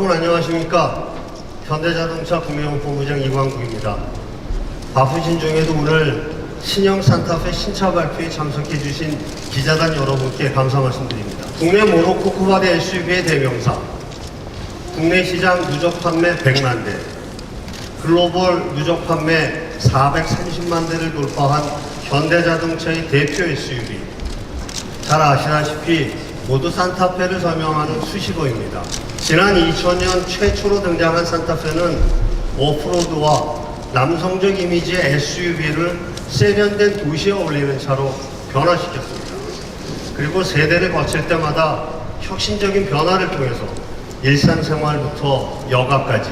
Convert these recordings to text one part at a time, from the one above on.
여러분 안녕하십니까? 현대자동차 구매용본부장 이광국입니다. 바쁘신 중에도 오늘 신형 산타페 신차 발표에 참석해 주신 기자단 여러분께 감사 말씀드립니다. 국내 모노코크바디 SUV의 대명사, 국내 시장 누적 판매 100만 대, 글로벌 누적 판매 430만 대를 돌파한 현대자동차의 대표 SUV. 잘 아시다시피 모두 산타페를 설명하는 수식어입니다. 지난 2000년 최초로 등장한 산타페는 오프로드와 남성적 이미지의 SUV를 세련된 도시에 어울리는 차로 변화시켰습니다. 그리고 세대를 거칠 때마다 혁신적인 변화를 통해서 일상생활부터 여가까지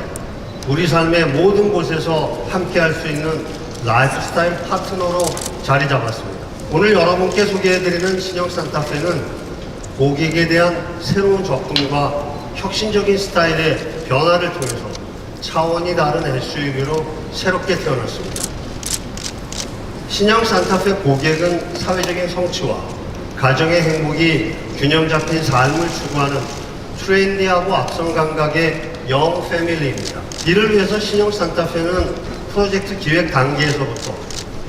우리 삶의 모든 곳에서 함께할 수 있는 라이프스타일 파트너로 자리 잡았습니다. 오늘 여러분께 소개해드리는 신형 산타페는 고객에 대한 새로운 접근과 혁신적인 스타일의 변화를 통해서 차원이 다른 SUV로 새롭게 태어났습니다. 신형 산타페 고객은 사회적인 성취와 가정의 행복이 균형 잡힌 삶을 추구하는 트렌디하고 앞선 감각의 영 패밀리입니다. 이를 위해서 신형 산타페는 프로젝트 기획 단계에서부터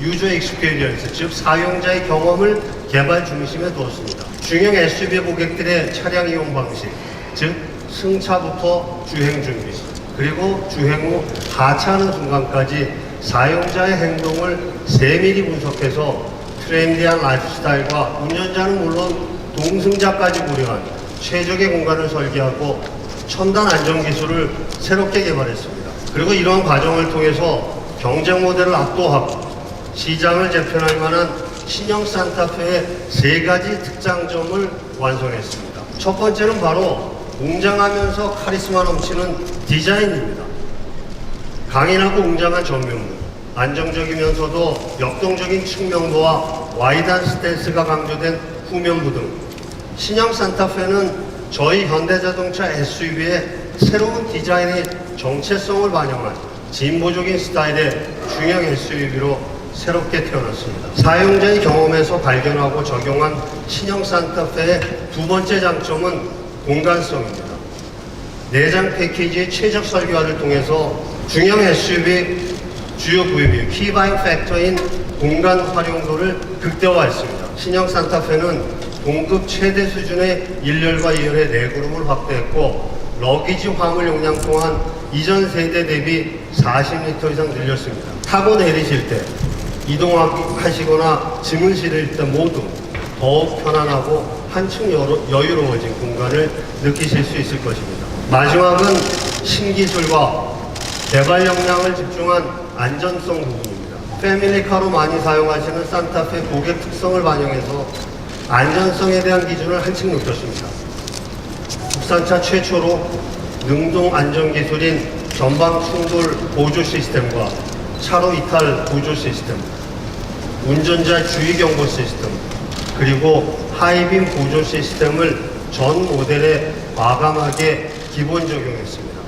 유저 익스피리언스, 즉 사용자의 경험을 개발 중심에 두었습니다. 중형 SUV 고객들의 차량 이용 방식, 즉 승차부터 주행 준비, 그리고 주행 후 하차하는 순간까지 사용자의 행동을 세밀히 분석해서 트렌디한 라이프스타일과 운전자는 물론 동승자까지 고려한 최적의 공간을 설계하고 첨단 안전기술을 새롭게 개발했습니다. 그리고 이러한 과정을 통해서 경쟁 모델을 압도하고 시장을 재편할 만한 신형 산타페의 3가지 특장점을 완성했습니다. 첫 번째는 바로 웅장하면서 카리스마 넘치는 디자인입니다. 강인하고 웅장한 전면부, 안정적이면서도 역동적인 측면도와 와이드한 스탠스가 강조된 후면부 등 신형 산타페는 저희 현대자동차 SUV의 새로운 디자인의 정체성을 반영한 진보적인 스타일의 중형 SUV로 새롭게 태어났습니다. 사용자의 경험에서 발견하고 적용한 신형 산타페의 두 번째 장점은 공간성입니다. 내장 패키지의 최적 설계화를 통해서 중형 SUV 주요 부위비 키바잉 팩터인 공간 활용도를 극대화했습니다. 신형 산타페는 동급 최대 수준의 1열과 2열의 내구름을 확대했고 러기지 화물 용량 또한 이전 세대 대비 40리터 이상 늘렸습니다. 타고 내리실 때, 이동하시거나 짐을 실을 때 모두 더욱 편안하고 한층 여유로워진 공간을 느끼실 수 있을 것입니다. 마지막은 신기술과 개발 역량을 집중한 안전성 부분입니다. 패밀리카로 많이 사용하시는 산타페 고객 특성을 반영해서 안전성에 대한 기준을 한층 높였습니다. 국산차 최초로 능동 안전기술인 전방 충돌 보조 시스템과 차로 이탈 보조 시스템, 운전자 주의 경보 시스템, 그리고 하이빔 보조 시스템을 전 모델에 과감하게 기본 적용했습니다.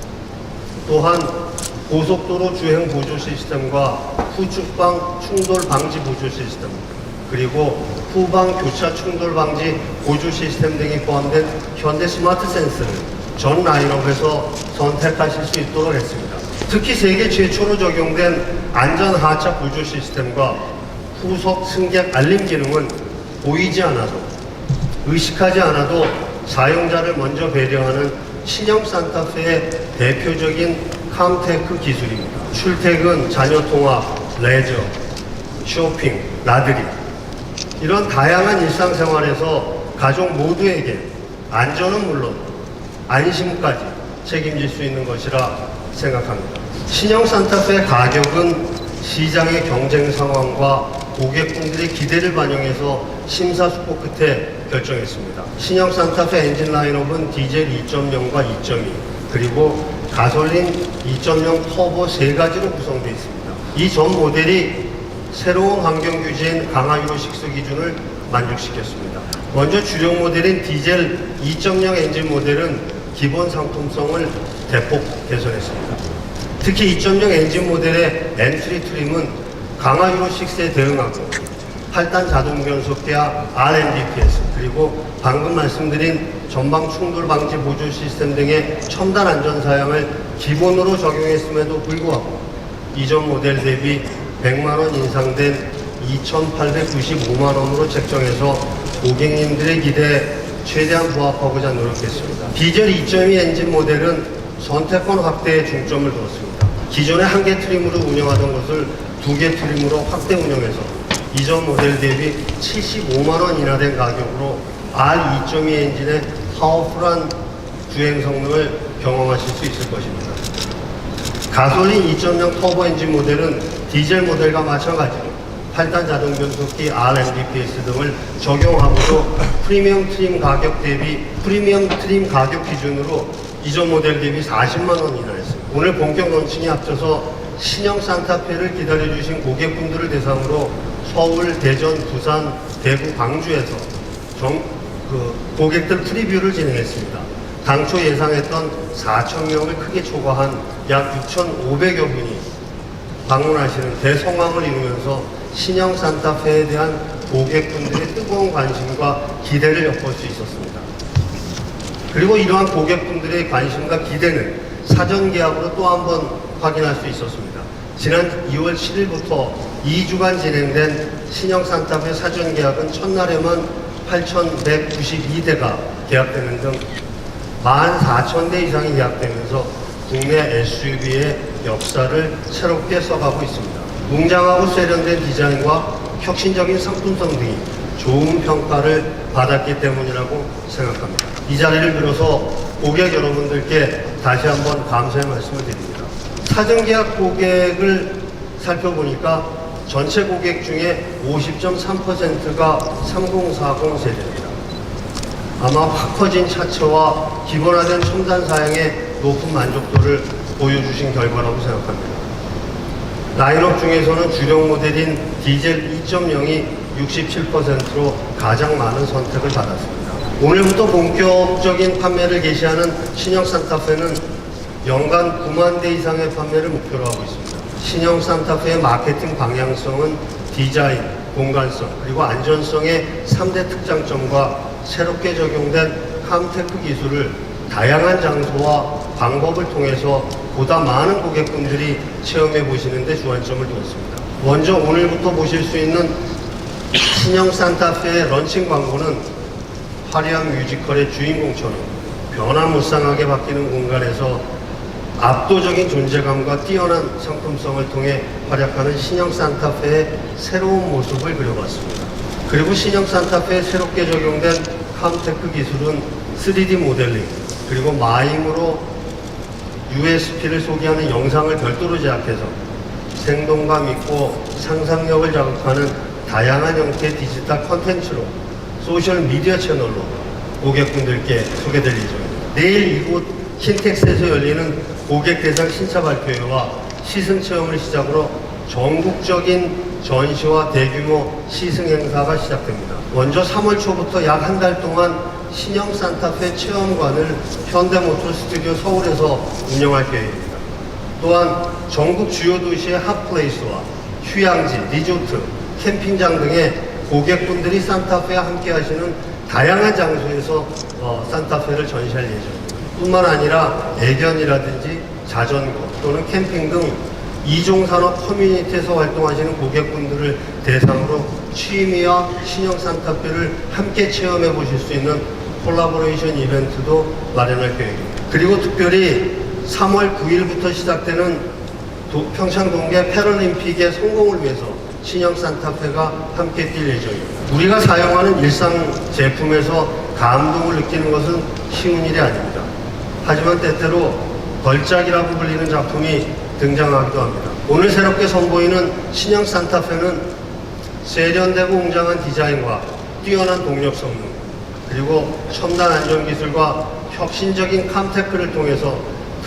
또한 고속도로 주행 보조 시스템과 후측방 충돌 방지 보조 시스템, 그리고 후방 교차 충돌 방지 보조 시스템 등이 포함된 현대 스마트 센스를 전 라인업에서 선택하실 수 있도록 했습니다. 특히 세계 최초로 적용된 안전 하차 보조 시스템과 후속 승객 알림 기능은 보이지 않아도, 의식하지 않아도 사용자를 먼저 배려하는 신형 산타페의 대표적인 캄테크 기술입니다. 출퇴근, 자녀 통화, 레저, 쇼핑, 나들이, 이런 다양한 일상생활에서 가족 모두에게 안전은 물론 안심까지 책임질 수 있는 것이라 생각합니다. 신형 산타페 가격은 시장의 경쟁 상황과 고객분들의 기대를 반영해서 심사숙고 끝에 결정했습니다. 신형 산타페 엔진 라인업은 디젤 2.0과 2.2 그리고 가솔린 2.0 터보 3가지로 구성되어 있습니다. 이 전 모델이 새로운 환경 규제인 강화 유로 6 기준을 만족시켰습니다. 먼저 주력 모델인 디젤 2.0 엔진 모델은 기본 상품성을 대폭 개선했습니다. 특히 2.0 엔진 모델의 엔트리 트림은 강화 유로 6에 대응하고 8단 자동 변속기와 RMDPS 그리고 방금 말씀드린 전방 충돌 방지 보조 시스템 등의 첨단 안전 사양을 기본으로 적용했음에도 불구하고 이전 모델 대비 100만 원 인상된 2,895만 원으로 책정해서 고객님들의 기대에 최대한 부합하고자 노력했습니다. 디젤 2.2 엔진 모델은 선택권 확대에 중점을 두었습니다. 기존에 한 개 트림으로 운영하던 것을 2개 트림으로 확대 운영해서 이전 모델 대비 75만 원 인하된 가격으로 R2.2 엔진의 파워풀한 주행 성능을 경험하실 수 있을 것입니다. 가솔린 2.0 터보 엔진 모델은 디젤 모델과 마찬가지로 8단 자동 변속기 RMDPS 등을 적용하고도 프리미엄 트림 가격 기준으로 이전 모델 대비 40만 원 인하했습니다. 오늘 본격 론칭이 앞서서 신형 산타페를 기다려주신 고객분들을 대상으로 서울, 대전, 부산, 대구, 광주에서 고객들 프리뷰를 진행했습니다. 당초 예상했던 4,000명을 크게 초과한 약 6,500여 분이 방문하시는 대성황을 이루면서 신형 산타페에 대한 고객분들의 뜨거운 관심과 기대를 엿볼 수 있었습니다. 그리고 이러한 고객분들의 관심과 기대는 사전 계약으로 또 한 번 확인할 수 있었습니다. 지난 2월 7일부터 2주간 진행된 신형 산타페 사전 계약은 첫날에만 8,192대가 계약되는 등 14,000대 이상이 계약되면서 국내 SUV의 역사를 새롭게 써가고 있습니다. 웅장하고 세련된 디자인과 혁신적인 상품성 등이 좋은 평가를 받았기 때문이라고 생각합니다. 이 자리를 빌어서 고객 여러분들께 다시 한번 감사의 말씀을 드립니다. 사전 계약 고객을 살펴보니까 전체 고객 중에 50.3%가 3040 세대입니다. 아마 확 커진 차체와 기본화된 첨단 사양의 높은 만족도를 보여주신 결과라고 생각합니다. 라인업 중에서는 주력 모델인 디젤 2.0이 67%로 가장 많은 선택을 받았습니다. 오늘부터 본격적인 판매를 개시하는 신형 산타페는 연간 9만 대 이상의 판매를 목표로 하고 있습니다. 신형 산타페의 마케팅 방향성은 디자인, 공간성, 그리고 안전성의 3대 특장점과 새롭게 적용된 캄테크 기술을 다양한 장소와 방법을 통해서 보다 많은 고객분들이 체험해 보시는 데 주안점을 두었습니다. 먼저 오늘부터 보실 수 있는 신형 산타페의 런칭 광고는 화려한 뮤지컬의 주인공처럼 변화무쌍하게 바뀌는 공간에서 압도적인 존재감과 뛰어난 상품성을 통해 활약하는 신형 산타페의 새로운 모습을 그려봤습니다. 그리고 신형 산타페에 새롭게 적용된 캄테크 기술은 3D 모델링, 그리고 마임으로 USP를 소개하는 영상을 별도로 제작해서 생동감 있고 상상력을 자극하는 다양한 형태의 디지털 콘텐츠로 소셜 미디어 채널로 고객분들께 소개될 예정입니다. 내일 이곳 킨텍스에서 열리는 고객 대상 신차 발표회와 시승 체험을 시작으로 전국적인 전시와 대규모 시승 행사가 시작됩니다. 먼저 3월 초부터 약 한 달 동안 신형 산타페 체험관을 현대모터 스튜디오 서울에서 운영할 계획입니다. 또한 전국 주요 도시의 핫플레이스와 휴양지, 리조트, 캠핑장 등의 고객분들이 산타페와 함께 하시는 다양한 장소에서 산타페를 전시할 예정입니다. 뿐만 아니라 애견이라든지 자전거 또는 캠핑 등 이종산업 커뮤니티에서 활동하시는 고객분들을 대상으로 취미와 신형 산타페를 함께 체험해 보실 수 있는 콜라보레이션 이벤트도 마련할 계획입니다. 그리고 특별히 3월 9일부터 시작되는 평창 동계 패럴림픽의 성공을 위해서 신형 산타페가 함께 뛸 예정입니다. 우리가 사용하는 일상 제품에서 감동을 느끼는 것은 쉬운 일이 아닙니다. 하지만 때때로 걸작이라고 불리는 작품이 등장하기도 합니다. 오늘 새롭게 선보이는 신형 산타페는 세련되고 웅장한 디자인과 뛰어난 동력 성능, 그리고 첨단 안전기술과 혁신적인 캄테크를 통해서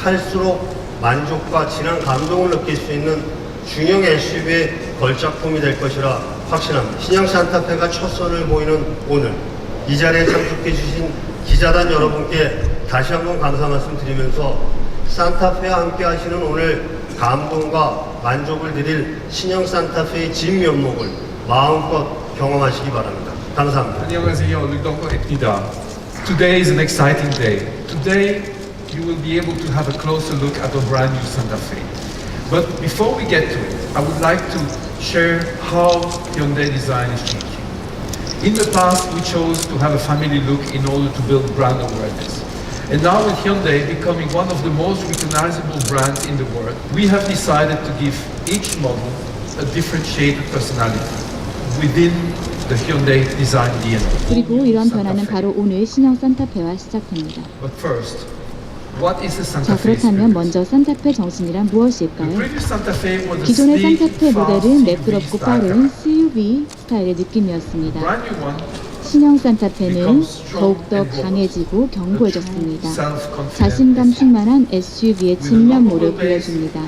탈수록 만족과 진한 감동을 느낄 수 있는 중형 SUV의 걸작품이 될 것이라 확신합니다. 신형 산타페가 첫 선을 보이는 오늘 이 자리에 참석해 주신 기자단 여러분께 다시 한번 감사 말씀 드리면서 산타페와 함께 하시는 오늘 감동과 만족을 드릴 신형 산타페의 진면목을 마음껏 경험하시기 바랍니다. 감사합니다. 안녕하세요. 르동거입니다. Today is an exciting day. Today you will be able to have a closer look at the brand new Santa Fe. But before we get to it, I would like to share how Hyundai design is changing. In the past, we chose to have a family look in order to build brand awareness. And now with Hyundai becoming one of the most recognizable brands in the world, we have decided to give each model a differentiated personality within the Hyundai design DNA. 그리고 이런 Santa 변화는 Fe. 바로 오늘 신형 산타페와 시작됩니다. But first, what is the Santa 자, Fe 그렇다면 spirit? 먼저 산타페 정신이란 The 무엇일까요? previous Santa Fe was a 기존의 sleek, 산타페 fast 모델은 SUV 매끄럽고 style 빠른 car. SUV 스타일의 느낌이었습니다. Brand new one, 신형 산타페는 더욱더 강해지고 견고해졌습니다. 자신감 충만한 SUV의 진면모를 보여줍니다.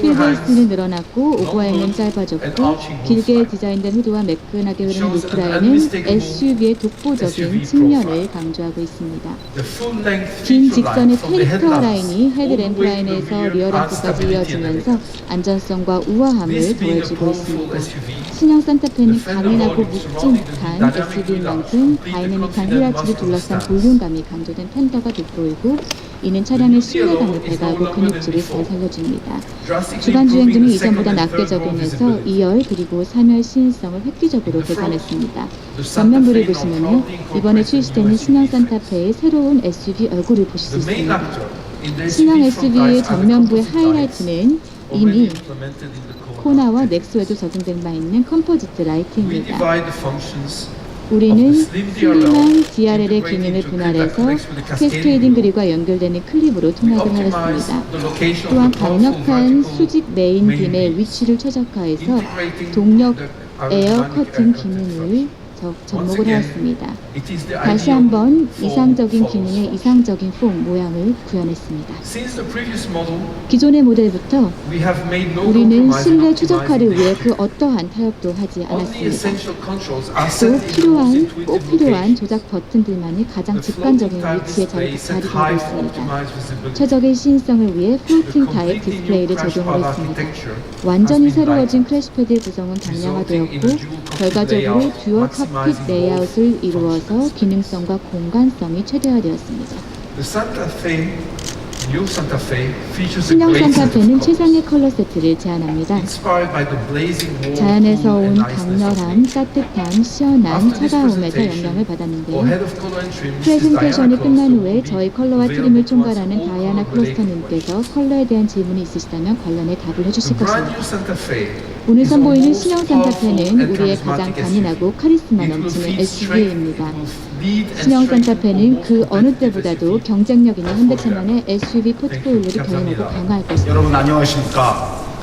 휠베이스는 늘어났고 오버행은 짧아졌고 길게 디자인된 후드와 매끈하게 흐르는 루프라인은 SUV의 독보적인 측면을 강조하고 있습니다. the full-length 긴 feature line 직선의 from the 테이프 headlamps 라인이 all the 헤드램프 way to the 라인에서 rear 리어 adds 램프까지 stability and 이어지면서 elegance. 안전성과 This 우아함을 being a 더해주고 powerful 있습니다. SUV, 신형 산타페는 the fender 강인하고 volume surrounding the 묵직한 dynamic SUV인 wheel 만큼 complete the 다이내믹한 confident 휠아치를 muscle 둘러싼 stance. 볼륨감이 강조된 펜더가 돋보이고 이는 차량의 신뢰감을 배가하고 근육질을 잘 살려줍니다. drastically 주간 주행등은 improving the 이전보다 second and 낮게 third row 적용해서 visibility. 2열 그리고 3열 시인성을 획기적으로 In the front, 개선했습니다. the Santa 전면부를 Fe now 보시면요, proudly 이번에 incorporates 출시되는 new 신형 SUV frames. 산타페의 새로운 SUV 얼굴을 보실 수 The main 있습니다. actor in the 신형 SUV front SUV의 lights are the 전면부의 composite lights 하이라이트는 already 이미 implemented in the 코나와 Kona. 넥소에도 적용된 바 있는 컴포지트 We 라이트입니다. divide the functions 우리는 of the slim DRL 슬림한 DRL의 integrated 기능을 into 분할해서 clip that connects with the 캐스케이딩 cascading 그릴과 연결되는 클립으로 We 통합을 optimize 하였습니다. the location 또한 of the powerful 강력한 vertical 수직 메인 main 빔의 beams, 위치를 최적화해서 integrating 동력 the 에어 aerodynamic 커튼 air curtain 기능을 function. 접목을 하였습니다. It is the 다시 ideal 한번 for 이상적인 fall 기능의 swatch. 이상적인 폼 모양을 구현했습니다. Since the previous model, 기존의 모델부터 we have made no 우리는 compromise in 실내 최적화를 optimizing 위해 the 그 어떠한 타협도 하지 Only 않았습니다. essential controls are 또 set in the most 필요한, intuitive 꼭 필요한 location. 조작 버튼들만이 가장 The floating 직관적인 type 위치에 display set 자리하고 high for 있습니다. optimized visibility. 최적의 시인성을 위해 The 플로팅 타입 completely new 디스플레이를 crash 적용을 pad 했습니다. architecture 완전히 has been 새로워진 lightened, 크래시패드의 구성은 resulting in a 강량화되었고 dual cockpit 결과적으로 layout, 듀얼 maximizing 칵핏 레이아웃을 both 이루어서 functions. 기능성과 공간성이 최대화되었습니다. The Santa Fe, new Santa Fe features a 신형 great set of 산타페는 colors. 최상의 컬러 세트를 제안합니다. Inspired by the blazing warm, 자연에서 cool, and 온 niceness of 강렬함, nature. 따뜻함, 시원함, After this 차가움에서 presentation, 영향을 받았는데요. our head of color and trim, Mrs. 프레젠테이션이 Diana 끝난 Costa, 후에 will 저희 be 컬러와 available 트림을 to answer 총괄하는 all 다이아나 color-related 클로스터님께서 questions. 컬러에 대한 질문이 있으시다면 관련해 답을 해주실 The brand 것입니다. new Santa Fe 오늘 is 선보이는 our most 신형 powerful 산타페는 and 우리의 가장 charismatic 강인하고 SUV. 카리스마 It will 넘치는 feed strength, SUV입니다. it will lead and 신형 strengthen 산타페는 our 그 most 어느 competitive 때보다도 SUV. 경쟁력 있는 현대차만의 SUV 포트폴리오를 Thank you. 개선하고 강화할 것입니다. 여러분 안녕하십니까.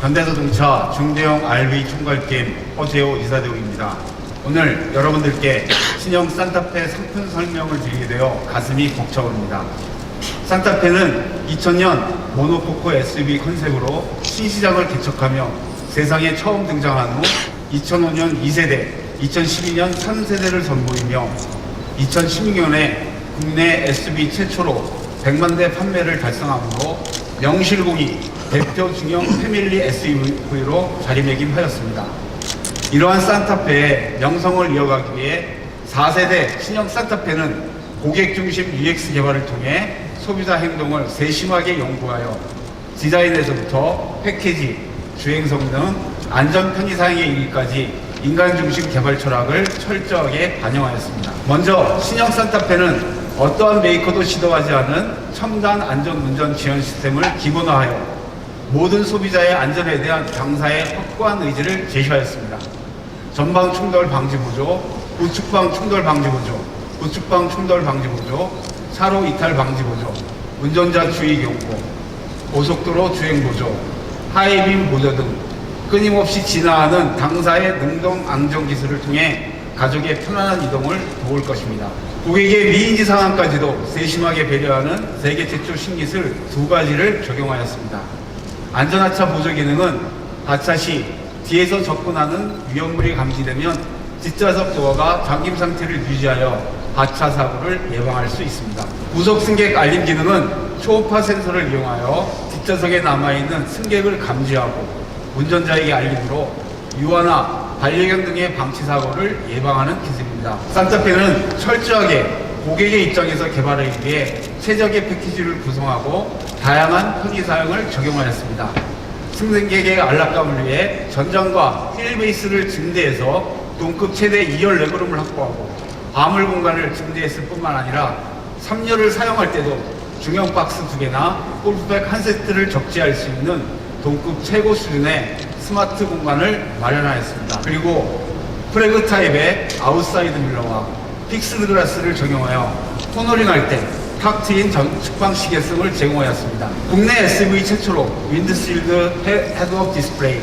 현대자동차 중대형 RV 총괄팀 허재호 이사대우입니다. 오늘 여러분들께 신형 산타페 상품 설명을 드리게 되어 가슴이 벅차오릅니다. 산타페는 2000년 모노코코 SUV 컨셉으로 신시장을 개척하며 세상에 처음 등장한 후 2005년 2세대, 2012년 3세대를 선보이며 2016년에 국내 SUV 최초로 100만 대 판매를 달성함으로 명실공히 대표 중형 패밀리 SUV로 자리매김하였습니다. 이러한 산타페의 명성을 이어가기 위해 4세대 신형 산타페는 고객 중심 UX 개발을 통해 소비자 행동을 세심하게 연구하여 디자인에서부터 패키지, 주행 성능, 안전 편의사항에 이르기까지 인간 중심 개발 철학을 철저하게 반영하였습니다. 먼저 신형 산타페는 어떠한 메이커도 시도하지 않은 첨단 안전 운전 지원 시스템을 기본화하여 모든 소비자의 안전에 대한 당사의 확고한 의지를 제시하였습니다. 전방 충돌 방지 보조, 우측방 충돌 방지 보조, 우측방 충돌 방지 보조, 차로 이탈 방지 보조, 운전자 주의 경고, 고속도로 주행 보조, 하이빔 보조 등 끊임없이 진화하는 당사의 능동 안전 기술을 통해 가족의 편안한 이동을 도울 것입니다. 고객의 미인지 상황까지도 세심하게 배려하는 세계 최초 신기술 2가지를 적용하였습니다. 안전하차 보조 기능은 하차 시 뒤에서 접근하는 위험물이 감지되면 뒷좌석 도어가 잠김 상태를 유지하여 하차 사고를 예방할 수 있습니다. 구석 승객 알림 기능은 초음파 센서를 이용하여 뒷좌석에 남아있는 승객을 감지하고 운전자에게 알림으로 유아나 반려견 등의 방치 사고를 예방하는 기술입니다. 산타페는 철저하게 고객의 입장에서 개발하기 위해 최적의 패키지를 구성하고 다양한 편의 사양을 적용하였습니다. 승객의 안락감을 위해 전장과 휠베이스를 증대해서 동급 최대 2열 레그룸을 확보하고 화물 공간을 증대했을 뿐만 아니라 3열을 사용할 때도 중형 박스 2개나 골프백 한 세트를 적재할 수 있는 동급 최고 수준의 스마트 공간을 마련하였습니다. 그리고 프래그 타입의 아웃사이드 밀러와 픽스드 글라스를 적용하여 코너링할 때 탁 트인 측방 시계성을 제공하였습니다. 국내 SUV 최초로 윈드실드 헤드업 디스플레이,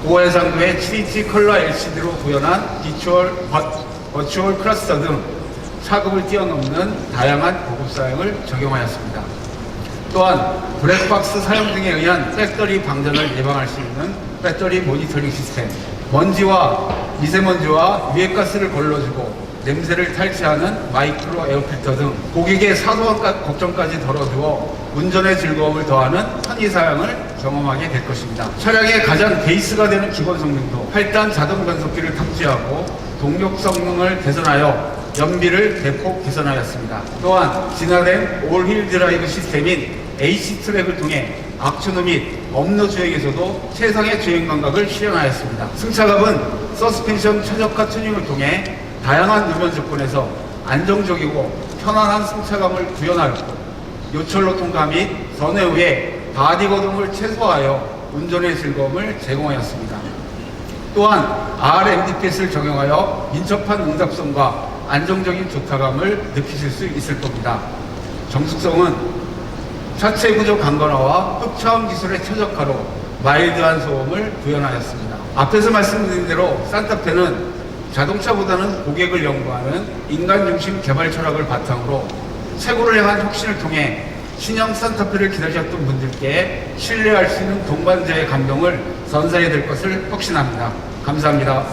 고해상도의 7인치 컬러 LCD로 구현한 버추얼 클러스터 등 차급을 뛰어넘는 다양한 고급 사양을 적용하였습니다. 또한 블랙박스 사용 등에 의한 배터리 방전을 예방할 수 있는 배터리 모니터링 시스템, 먼지와 미세먼지와 유해가스를 걸러주고 냄새를 탈취하는 마이크로 에어필터 등 고객의 사소한 걱정까지 덜어주어 운전의 즐거움을 더하는 편의사양을 경험하게 될 것입니다. 차량의 가장 베이스가 되는 기본 성능도 8단 자동 변속기를 탑재하고 동력 성능을 개선하여 연비를 대폭 개선하였습니다. 또한 진화된 올휠 드라이브 시스템인 H-트랙을 통해 악천후 및 업로 주행에서도 최상의 주행 감각을 실현하였습니다. 승차감은 서스펜션 최적화 튜닝을 통해 다양한路面 조건에서 안정적이고 편안한 승차감을 구현하였고 요철로 통과 및 선회 후에 바디 거동을 최소화하여 운전의 즐거움을 제공하였습니다. 또한 RMDPS를 적용하여 민첩한 응답성과 안정적인 조타감을 느끼실 수 있을 겁니다. 정숙성은 차체 구조 강건화와 흡차음 기술의 최적화로 마일드한 소음을 구현하였습니다. 앞에서 말씀드린 대로 산타페는 자동차보다는 고객을 연구하는 인간 중심 개발 철학을 바탕으로 최고를 향한 혁신을 통해 신형 산타페를 기다리셨던 분들께 신뢰할 수 있는 동반자의 감동을 선사해야 될 것을 확신합니다. 감사합니다.